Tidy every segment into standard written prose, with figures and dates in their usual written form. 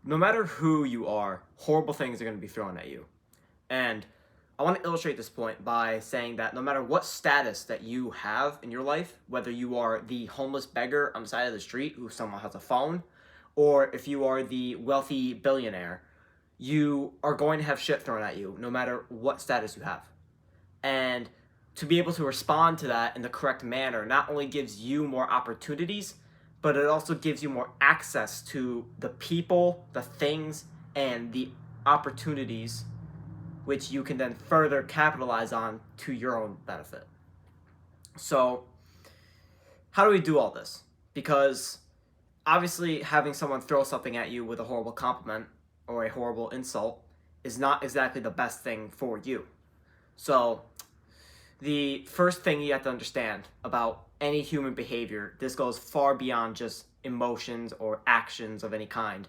No matter who you are, horrible things are going to be thrown at you. And I want to illustrate this point by saying that no matter what status that you have in your life, whether you are the homeless beggar on the side of the street who somehow has a phone, or if you are the wealthy billionaire, you are going to have shit thrown at you no matter what status you have. And to be able to respond to that in the correct manner not only gives you more opportunities, but it also gives you more access to the people, the things, and the opportunities which you can then further capitalize on to your own benefit. So, how do we do all this? Because obviously, having someone throw something at you with a horrible compliment or a horrible insult is not exactly the best thing for you. So, the first thing you have to understand about any human behavior, this goes far beyond just emotions or actions of any kind.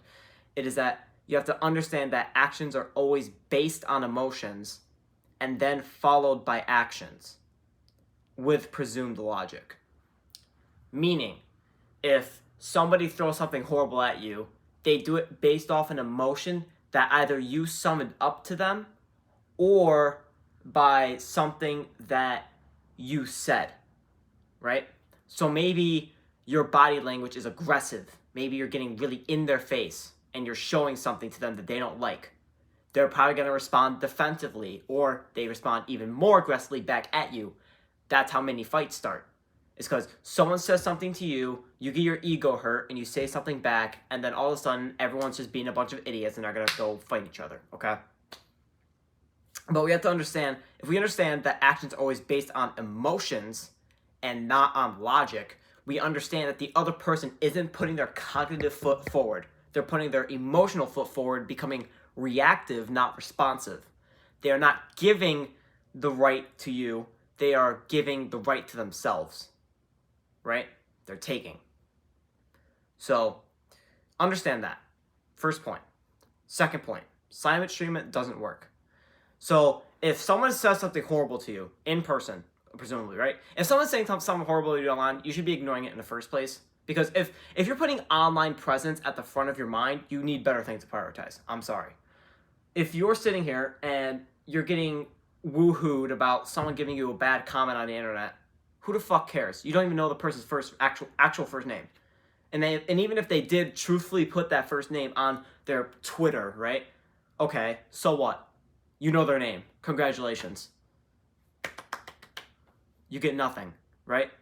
It is that you have to understand that actions are always based on emotions and then followed by actions with presumed logic. Meaning, if somebody throws something horrible at you, they do it based off an emotion that either you summoned up to them or by something that you said, right? So maybe your body language is aggressive. Maybe you're getting really in their face and you're showing something to them that they don't like. They're probably going to respond defensively, or they respond even more aggressively back at you. That's how many fights start. It's because someone says something to you, you get your ego hurt, and you say something back, and then all of a sudden, everyone's just being a bunch of idiots and they're going to go fight each other, okay? But we have to understand, if we understand that actions are always based on emotions and not on logic, we understand that the other person isn't putting their cognitive foot forward. They're putting their emotional foot forward, becoming reactive, not responsive. They are not giving the right to you. They are giving the right to themselves, right? They're taking. So, understand that. First point. Second point, silent treatment doesn't work. So, if someone says something horrible to you in person, presumably, right? If someone's saying something horrible to you online, you should be ignoring it in the first place. Because if you're putting online presence at the front of your mind, you need better things to prioritize. I'm sorry. If you're sitting here and you're getting woohooed about someone giving you a bad comment on the internet, who the fuck cares? You don't even know the person's actual first name. And even if they did truthfully put that first name on their Twitter, right? Okay, so what? You know their name. Congratulations. You get nothing, right?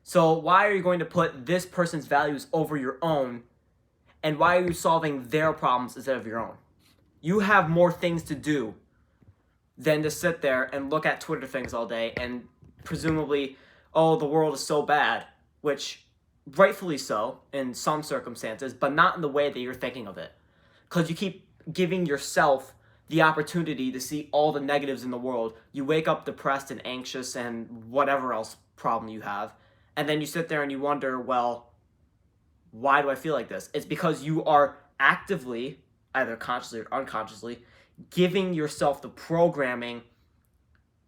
So why are you going to put this person's values over your own? And why are you solving their problems instead of your own? You have more things to do than to sit there and look at Twitter things all day and presumably, oh, the world is so bad, which rightfully so in some circumstances, but not in the way that you're thinking of it. Because you keep giving yourself the opportunity to see all the negatives in the world. You wake up depressed and anxious and whatever else problem you have, and then you sit there and you wonder, well, why do I feel like this? It's because you are actively, either consciously or unconsciously, giving yourself the programming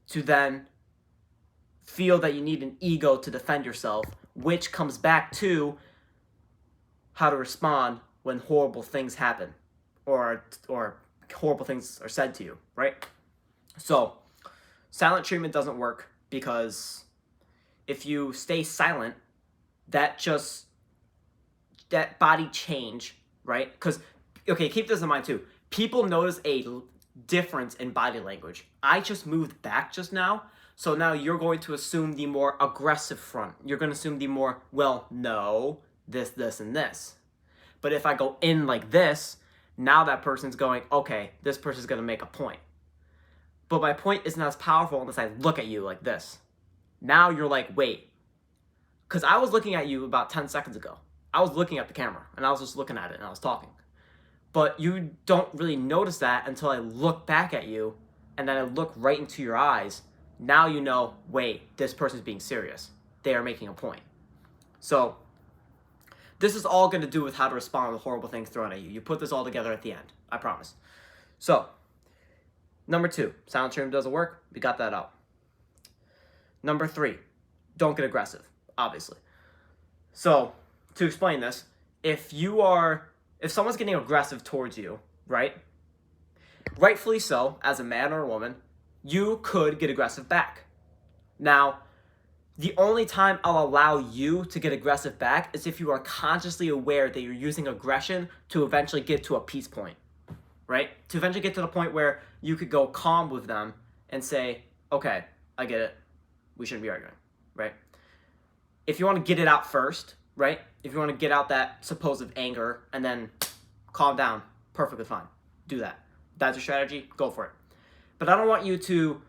to then feel that you need an ego to defend yourself, which comes back to how to respond when horrible things happen or horrible things are said to you, right? So, silent treatment doesn't work because if you stay silent, that body change, right? Because, okay, keep this in mind too. People notice a difference in body language. I just moved back just now, so now you're going to assume the more aggressive front. You're going to assume the more, well, no, this, and this. But if I go in like this, now that person's going, okay, this person's going to make a point. But my point isn't as powerful unless I look at you like this. Now you're like, wait. Because I was looking at you about 10 seconds ago. I was looking at the camera, and I was just looking at it, and I was talking. But you don't really notice that until I look back at you, and then I look right into your eyes. Now you know, wait, this person's being serious. They are making a point. So, this is all going to do with how to respond to horrible things thrown at you. You put this all together at the end. I promise. So, number 2, silent treatment doesn't work. We got that out. Number 3, don't get aggressive, obviously. So, to explain this, if you are if someone's getting aggressive towards you, right? Rightfully so, as a man or a woman, you could get aggressive back. Now, the only time I'll allow you to get aggressive back is if you are consciously aware that you're using aggression to eventually get to a peace point, right? To eventually get to the point where you could go calm with them and say, okay, I get it. We shouldn't be arguing, right? If you want to get it out first, right? If you want to get out that supposed anger and then calm down, perfectly fine. Do that. That's your strategy, go for it. But I don't want you to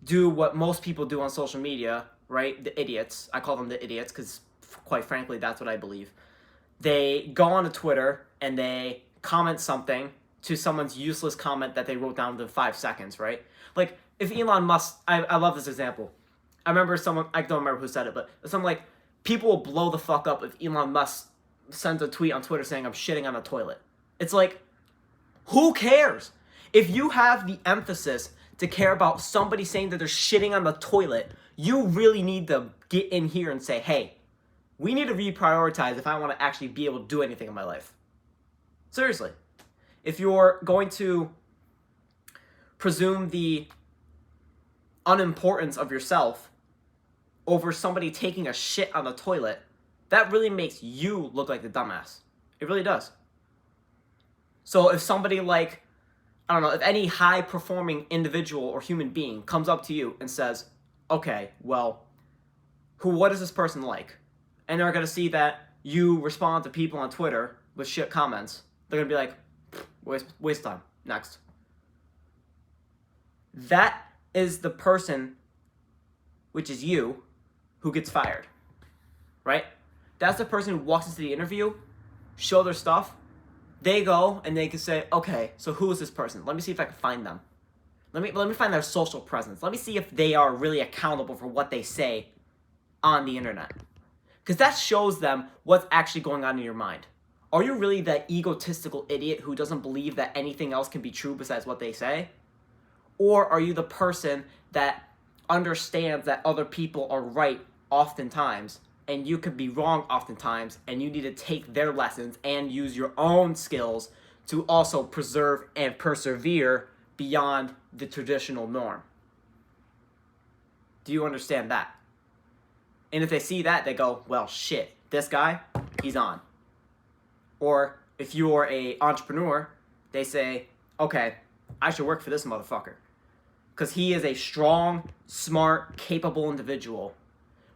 do what most people do on social media, right? The idiots. I call them the idiots because, quite frankly, that's what I believe. They go onto Twitter and they comment something to someone's useless comment that they wrote down within 5 seconds, right? Like, if Elon Musk, I love this example. I remember someone, I don't remember who said it, but something like, people will blow the fuck up if Elon Musk sends a tweet on Twitter saying I'm shitting on a toilet. It's like, who cares? If you have the emphasis to care about somebody saying that they're shitting on the toilet, you really need to get in here and say, hey, we need to reprioritize if I want to actually be able to do anything in my life. Seriously. If you're going to presume the unimportance of yourself over somebody taking a shit on the toilet, that really makes you look like the dumbass. It really does. So if somebody like, I don't know, if any high-performing individual or human being comes up to you and says, okay, well, what is this person like? And they're going to see that you respond to people on Twitter with shit comments. They're going to be like, waste time. Next. That is the person, which is you, who gets fired. Right? That's the person who walks into the interview, show their stuff. They go and they can say, okay, so who is this person? Let me see if I can find them. Let me find their social presence. Let me see if they are really accountable for what they say on the internet. Because that shows them what's actually going on in your mind. Are you really that egotistical idiot who doesn't believe that anything else can be true besides what they say? Or are you the person that understands that other people are right oftentimes and you could be wrong oftentimes, and you need to take their lessons and use your own skills to also preserve and persevere beyond the traditional norm? Do you understand that? And if they see that, they go, well, shit, this guy, he's on. Or if you're an entrepreneur, they say, okay, I should work for this motherfucker. Because he is a strong, smart, capable individual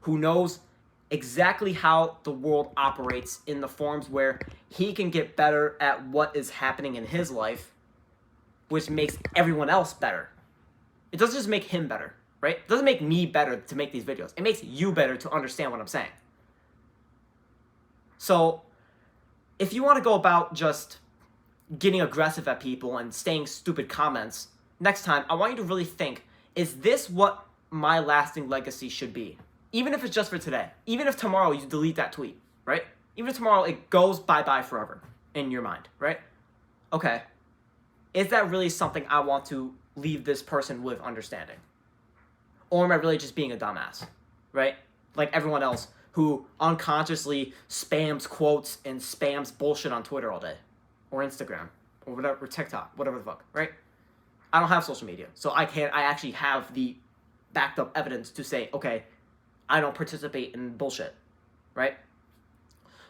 who knows exactly how the world operates in the forms where he can get better at what is happening in his life, which makes everyone else better. It doesn't just make him better, right? It doesn't make me better to make these videos. It makes you better to understand what I'm saying. So, if you want to go about just getting aggressive at people and saying stupid comments, next time, I want you to really think, is this what my lasting legacy should be? Even if it's just for today. Even if tomorrow you delete that tweet, right? Even if tomorrow it goes bye-bye forever in your mind, right? Okay. Is that really something I want to leave this person with understanding? Or am I really just being a dumbass, right? Like everyone else who unconsciously spams quotes and spams bullshit on Twitter all day. Or Instagram. Or whatever, or TikTok. Whatever the fuck, right? I don't have social media. So I actually have the backed up evidence to say, okay, I don't participate in bullshit, right?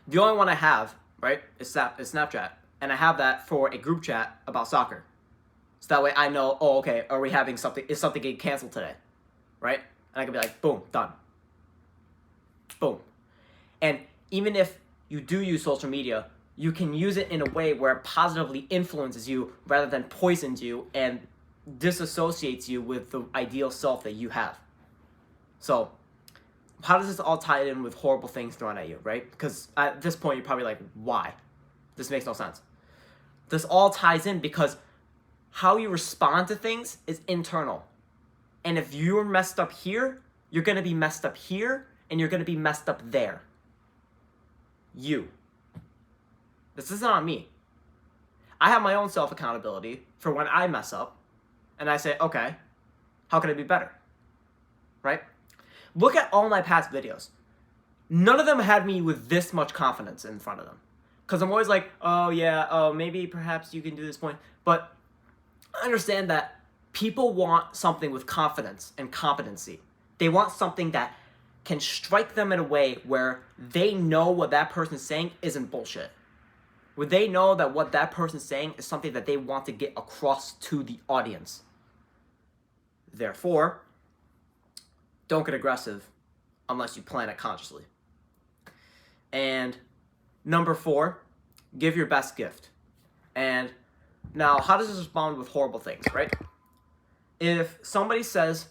The only one I have, right, is Snapchat. And I have that for a group chat about soccer. So that way I know, oh, okay, are we having something, is something getting canceled today, right? And I can be like, boom, done. Boom. And even if you do use social media, you can use it in a way where it positively influences you rather than poisons you and disassociates you with the ideal self that you have. So, how does this all tie in with horrible things thrown at you, right? Because at this point, you're probably like, why? This makes no sense. This all ties in because how you respond to things is internal. And if you're messed up here, you're going to be messed up here, and you're going to be messed up there. You. This isn't on me. I have my own self-accountability for when I mess up, and I say, okay, how can I be better? Right? Look at all my past videos. None of them had me with this much confidence in front of them. Because I'm always like, oh yeah, oh maybe perhaps you can do this point. But I understand that people want something with confidence and competency. They want something that can strike them in a way where they know what that person's saying isn't bullshit. Where they know that what that person's saying is something that they want to get across to the audience. Therefore, don't get aggressive unless you plan it consciously. And number 4, give your best gift. And now, how does this respond with horrible things, right? If somebody says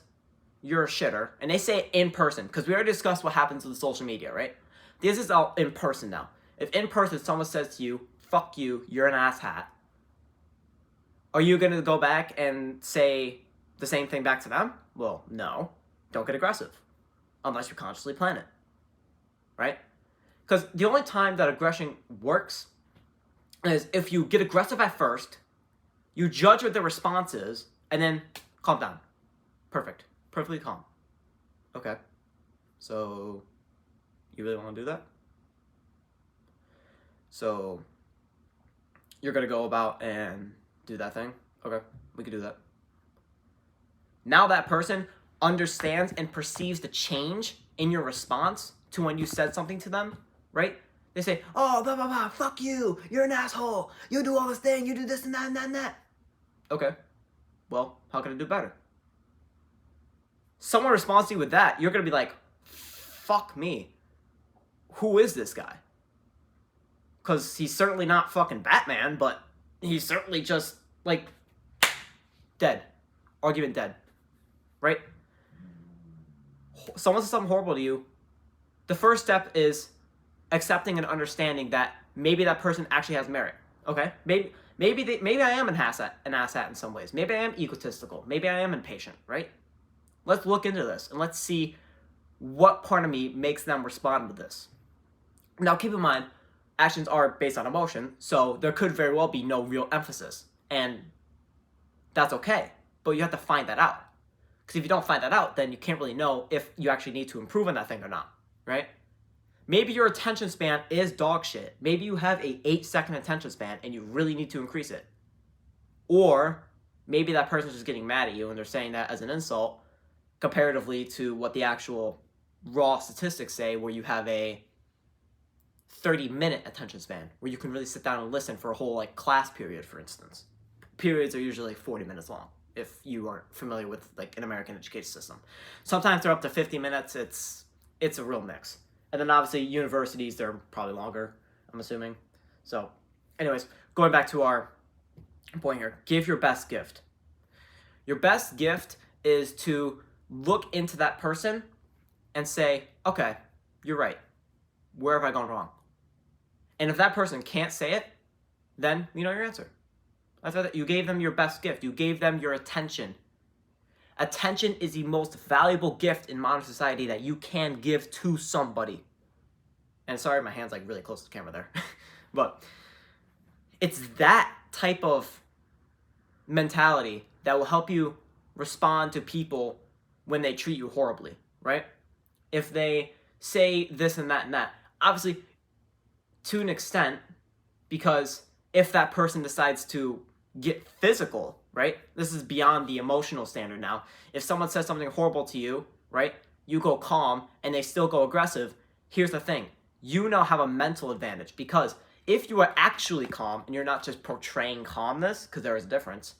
you're a shitter, and they say it in person, because we already discussed what happens with social media, right? This is all in person now. If in person someone says to you, fuck you, you're an asshat, are you going to go back and say the same thing back to them? Well, no. Don't get aggressive unless you consciously plan it, right? Because the only time that aggression works is if you get aggressive at first, you judge what the response is, and then calm down. Perfect. Perfectly calm. Okay. So, you really want to do that? So, you're going to go about and do that thing? Okay, we can do that. Now that person understands and perceives the change in your response to when you said something to them, right? They say, oh, blah, blah, blah, fuck you, you're an asshole, you do all this thing, you do this and that and that and that. Okay, well, how can I do better? Someone responds to you with that, you're going to be like, fuck me. Who is this guy? Because he's certainly not fucking Batman, but he's certainly just, like, dead. Argument dead. Right? Someone says something horrible to you. The first step is accepting and understanding that maybe that person actually has merit. Okay? Maybe I am an asshat in some ways. Maybe I am egotistical. Maybe I am impatient, right? Let's look into this and let's see what part of me makes them respond to this. Now, keep in mind, actions are based on emotion, so there could very well be no real emphasis, and that's okay, but you have to find that out. Because if you don't find that out, then you can't really know if you actually need to improve on that thing or not, right? Maybe your attention span is dog shit. Maybe you have a 8-second attention span and you really need to increase it. Or maybe that person's just getting mad at you and they're saying that as an insult comparatively to what the actual raw statistics say, where you have a 30-minute attention span where you can really sit down and listen for a whole like class period, for instance. Periods are usually 40 minutes long if you aren't familiar with like an American education system. Sometimes they're up to 50 minutes. It's a real mix. And then obviously universities, they're probably longer, I'm assuming. So anyways, going back to our point here, give your best gift. Your best gift is to look into that person and say, okay, you're right. Where have I gone wrong? And if that person can't say it, then you know your answer. After that, you gave them your best gift. You gave them your attention. Attention is the most valuable gift in modern society that you can give to somebody. And sorry, my hand's like really close to the camera there. But it's that type of mentality that will help you respond to people when they treat you horribly, right? If they say this and that and that. Obviously, to an extent, because if that person decides to get physical, right? This is beyond the emotional standard now. If someone says something horrible to you, right? You go calm and they still go aggressive. Here's the thing. You now have a mental advantage, because if you are actually calm and you're not just portraying calmness, because there is a difference,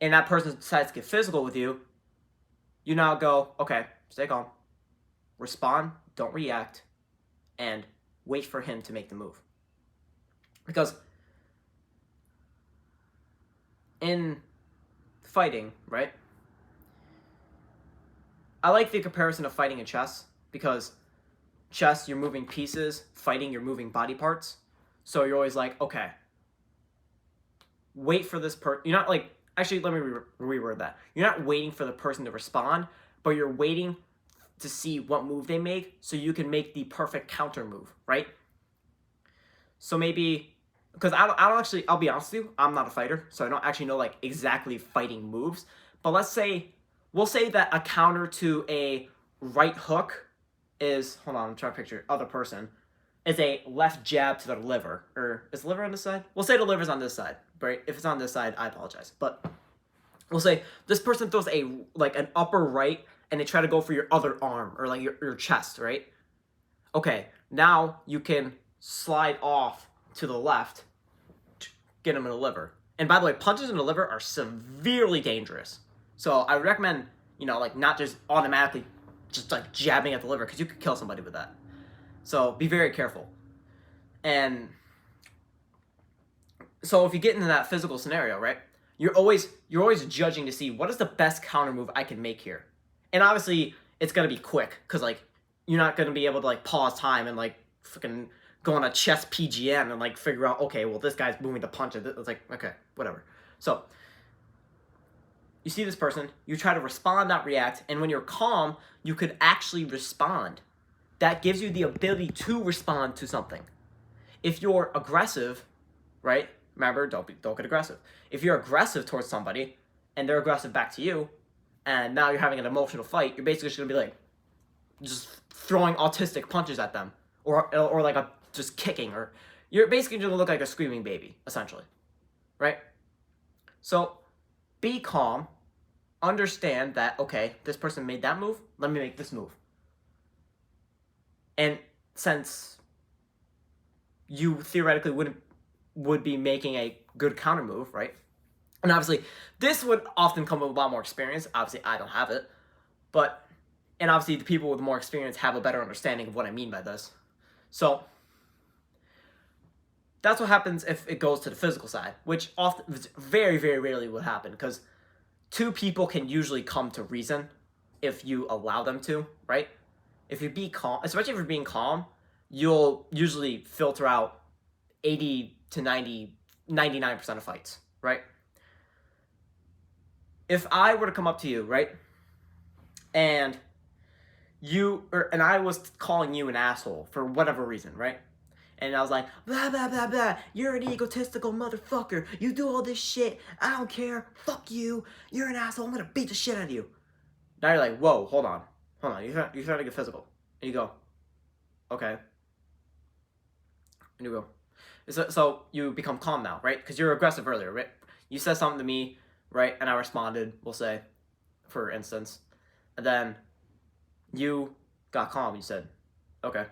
and that person decides to get physical with you, you now go, okay, stay calm, respond, don't react, and wait for him to make the move. Because in fighting, right? I like the comparison of fighting in chess, because chess, you're moving pieces, fighting, you're moving body parts. So you're always like, okay, wait for this person. You're not like, actually, let me reword that. You're not waiting for the person to respond, but you're waiting to see what move they make so you can make the perfect counter move, right? So maybe, because I don't actually, I'll be honest with you, I'm not a fighter, so I don't actually know like exactly fighting moves. But let's say, we'll say that a counter to a right hook is, hold on, I'm trying to picture other person, is a left jab to the liver. Or is the liver on this side? We'll say the liver's on this side, right? If it's on this side, I apologize. But we'll say this person throws an upper right and they try to go for your other arm or like your chest, right? Okay, now you can slide off to the left, get them in the liver. And by the way, punches in the liver are severely dangerous. So I recommend, like not just automatically just like jabbing at the liver, because you could kill somebody with that. So be very careful. And so if you get into that physical scenario, right, you're always judging to see what is the best counter move I can make here. And obviously it's gonna be quick, because like you're not gonna be able to like pause time and like freaking go on a chess PGM and like figure out, okay, well this guy's moving the punch. It's like, okay, whatever. So you see this person, you try to respond, not react, and when you're calm, you could actually respond. That gives you the ability to respond to something. If you're aggressive, right? Remember, don't get aggressive. If you're aggressive towards somebody and they're aggressive back to you, and now you're having an emotional fight, you're basically just gonna be like just throwing autistic punches at them, or like just kicking, or you're basically gonna look like a screaming baby, essentially, right? So be calm. Understand that, okay, this person made that move, let me make this move. And since you theoretically would be making a good counter move, right? And obviously, this would often come with a lot more experience. Obviously, I don't have it. And obviously, the people with more experience have a better understanding of what I mean by this. So that's what happens if it goes to the physical side, which often, very, very rarely would happen, because two people can usually come to reason if you allow them to, right? If you be calm, especially if you're being calm, you'll usually filter out 80 to 90, 99% of fights, right? If I were to come up to you, right, and I was calling you an asshole for whatever reason, right? And I was like, blah, blah, blah, blah, you're an egotistical motherfucker. You do all this shit. I don't care. Fuck you. You're an asshole. I'm going to beat the shit out of you. Now you're like, whoa, hold on. You're trying to get physical. And you go, okay. And you go. So you become calm now, right? Because you're aggressive earlier, right? You said something to me, right? And I responded, we'll say, for instance. And then you got calm. You said, okay.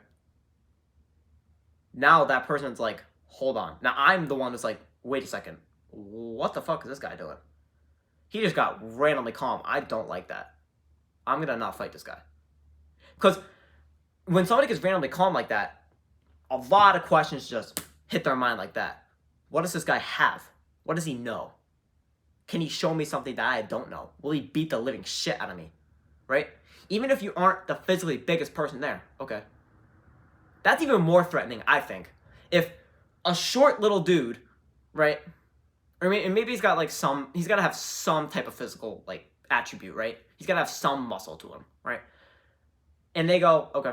Now that person's like, hold on. Now I'm the one that's like, wait a second. What the fuck is this guy doing? He just got randomly calm. I don't like that. I'm going to not fight this guy. Because when somebody gets randomly calm like that, a lot of questions just hit their mind like that. What does this guy have? What does he know? Can he show me something that I don't know? Will he beat the living shit out of me? Right? Even if you aren't the physically biggest person there. Okay. That's even more threatening, I think. If a short little dude, right? Or maybe he's got he's got to have some type of physical like attribute, right? He's got to have some muscle to him, right? And they go, okay.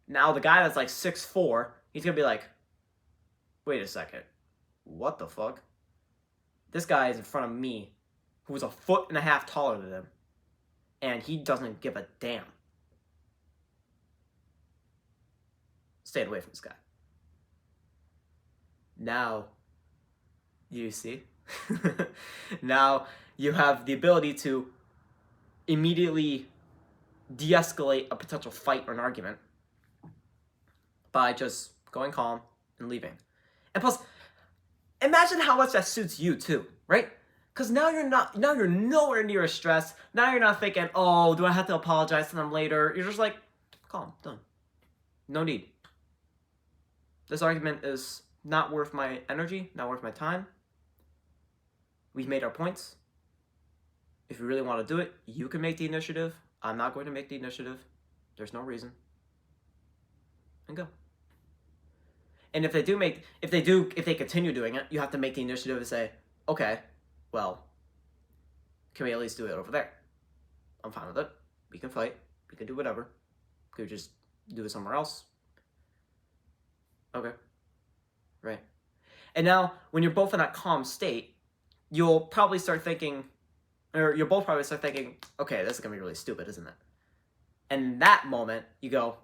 Now the guy that's like 6'4", he's going to be like, wait a second. What the fuck? This guy is in front of me, who's a foot and a half taller than him, and he doesn't give a damn. Stay away from this guy. Now, you see? Now you have the ability to immediately de-escalate a potential fight or an argument by just going calm and leaving. And plus, imagine how much that suits you too, right? Because now you're nowhere near as stressed. Now you're not thinking, oh, do I have to apologize to them later? You're just like, calm, done. No need. This argument is not worth my energy, not worth my time. We've made our points. If you really want to do it, you can make the initiative. I'm not going to make the initiative. There's no reason. And go. And if they continue doing it, you have to make the initiative and say, okay, well, can we at least do it over there? I'm fine with it. We can fight. We can do whatever. Could we just do it somewhere else? Okay. Right. And now, when you're both in that calm state, you'll probably start thinking, or you'll both probably start thinking, okay, this is going to be really stupid, isn't it? And in that moment, you go,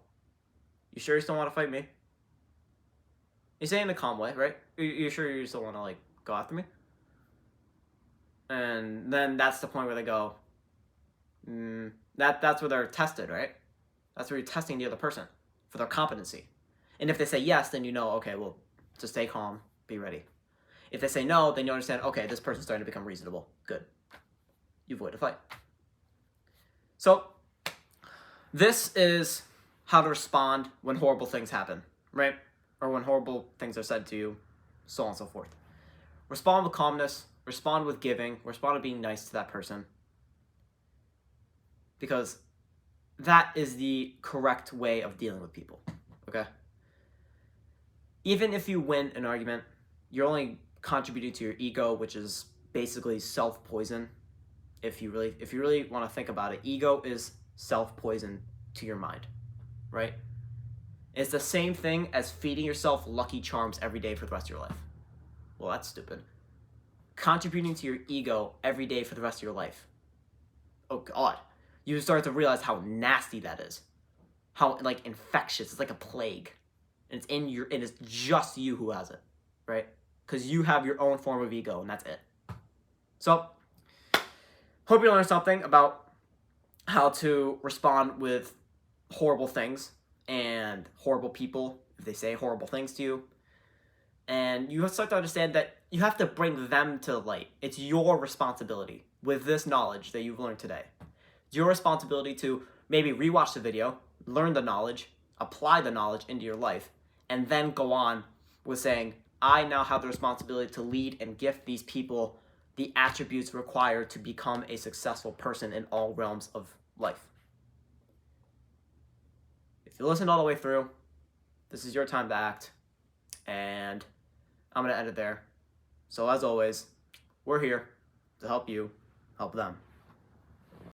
you sure you still want to fight me? You say it in a calm way, right? You sure you still want to like go after me? And then that's the point where they go, that's where they're tested, right? That's where you're testing the other person for their competency. And if they say yes, then you know, okay, well, just stay calm, be ready. If they say no, then you understand, okay, this person's starting to become reasonable. Good. You avoid a fight. So this is how to respond when horrible things happen, right? Or when horrible things are said to you, so on and so forth. Respond with calmness, respond with giving, respond with being nice to that person. Because that is the correct way of dealing with people, okay? Even if you win an argument, you're only contributing to your ego, which is basically self-poison. If you really want to think about it, ego is self-poison to your mind, right? It's the same thing as feeding yourself Lucky Charms every day for the rest of your life. Well, that's stupid. Contributing to your ego every day for the rest of your life. Oh God, you start to realize how nasty that is. How like infectious. It's like a plague, and it's just you who has it, right? Because you have your own form of ego, and that's it. So, hope you learned something about how to respond with horrible things and horrible people if they say horrible things to you. And you start to understand that you have to bring them to the light. It's your responsibility with this knowledge that you've learned today. It's your responsibility to maybe rewatch the video, learn the knowledge, apply the knowledge into your life, and then go on with saying, I now have the responsibility to lead and gift these people the attributes required to become a successful person in all realms of life. If you listen all the way through, this is your time to act, and I'm going to end it there. So as always, we're here to help you help them.